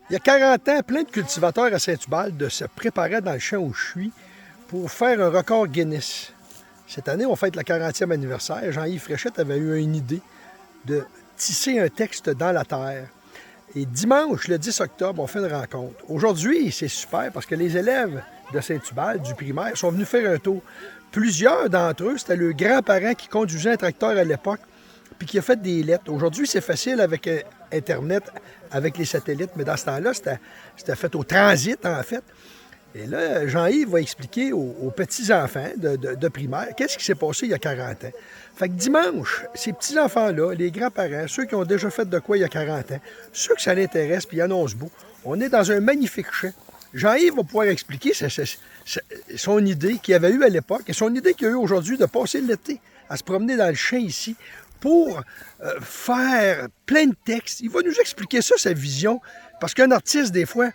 Il y a 40 ans, plein de cultivateurs à Saint-Ubalde se préparaient dans le champ où je suis pour faire un record Guinness. Cette année, on fête le 40e anniversaire. Jean-Yves Fréchette avait eu une idée de tisser un texte dans la terre. Et dimanche, le 10 octobre, on fait une rencontre. Aujourd'hui, c'est super parce que les élèves de Saint-Ubalde, du primaire, sont venus faire un tour. Plusieurs d'entre eux, c'était le grand-parent qui conduisait un tracteur à l'époque puis qui a fait des lettres. Aujourd'hui, c'est facile avec Internet, avec les satellites, mais dans ce temps-là, c'était fait au transit, en fait. Et là, Jean-Yves va expliquer aux petits-enfants de primaire qu'est-ce qui s'est passé il y a 40 ans. Fait que dimanche, ces petits-enfants-là, les grands-parents, ceux qui ont déjà fait de quoi il y a 40 ans, ceux que ça l'intéresse puis ils annoncent beau, on est dans un magnifique champ. Jean-Yves va pouvoir expliquer son idée qu'il avait eue à l'époque et son idée qu'il a eue aujourd'hui de passer l'été à se promener dans le champ ici pour faire plein de textes. Il va nous expliquer ça, sa vision, parce qu'un artiste, des fois,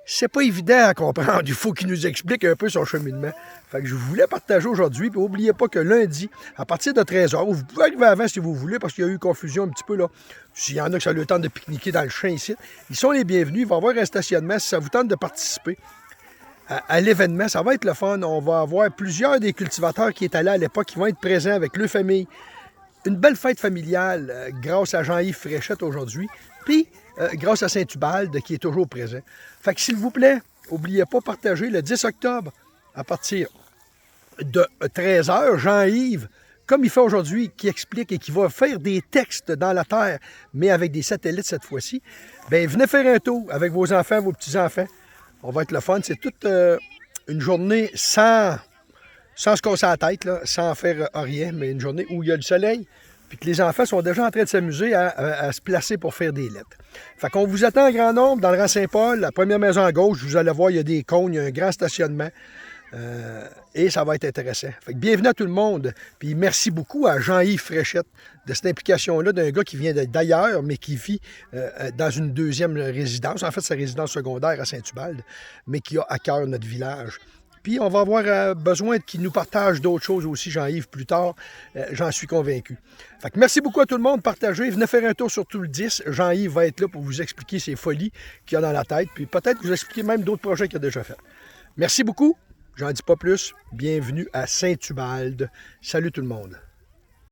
c'est pas évident à comprendre. Il faut qu'il nous explique un peu son cheminement. Fait que je voulais partager aujourd'hui. Puis n'oubliez pas que lundi, à partir de 13h, vous pouvez arriver avant si vous voulez, parce qu'il y a eu confusion un petit peu là. S'il y en a qui ont le temps de pique-niquer dans le champ ici, ils sont les bienvenus. Il va y avoir un stationnement si ça vous tente de participer à l'événement. Ça va être le fun. On va avoir plusieurs des cultivateurs qui étaient là à l'époque qui vont être présents avec leur famille. Une belle fête familiale grâce à Jean-Yves Fréchette aujourd'hui. Puis, grâce à Saint-Ubalde qui est toujours présent. Fait que s'il vous plaît, n'oubliez pas de partager le 10 octobre à partir de 13h, Jean-Yves, comme il fait aujourd'hui, qui explique et qui va faire des textes dans la terre, mais avec des satellites cette fois-ci, bien, venez faire un tour avec vos enfants, vos petits-enfants. On va être le fun. C'est toute une journée sans se casser la tête, là, sans faire rien, mais une journée où il y a le soleil, puis que les enfants sont déjà en train de s'amuser à se placer pour faire des lettres. Fait qu'on vous attend en grand nombre dans le rang Saint-Paul, la première maison à gauche, vous allez voir, il y a des cônes, il y a un grand stationnement, et ça va être intéressant. Fait que bienvenue à tout le monde, puis merci beaucoup à Jean-Yves Fréchette de cette implication-là d'un gars qui vient d'ailleurs, mais qui vit dans une deuxième résidence, en fait sa résidence secondaire à Saint-Ubalde, mais qui a à cœur notre village. Puis on va avoir besoin qu'il nous partage d'autres choses aussi, Jean-Yves, plus tard. J'en suis convaincu. Fait que merci beaucoup à tout le monde. Partagez. Venez faire un tour sur tout le 10. Jean-Yves va être là pour vous expliquer ses folies qu'il a dans la tête. Puis peut-être vous expliquer même d'autres projets qu'il a déjà fait. Merci beaucoup. J'en dis pas plus. Bienvenue à Saint-Ubalde. Salut tout le monde.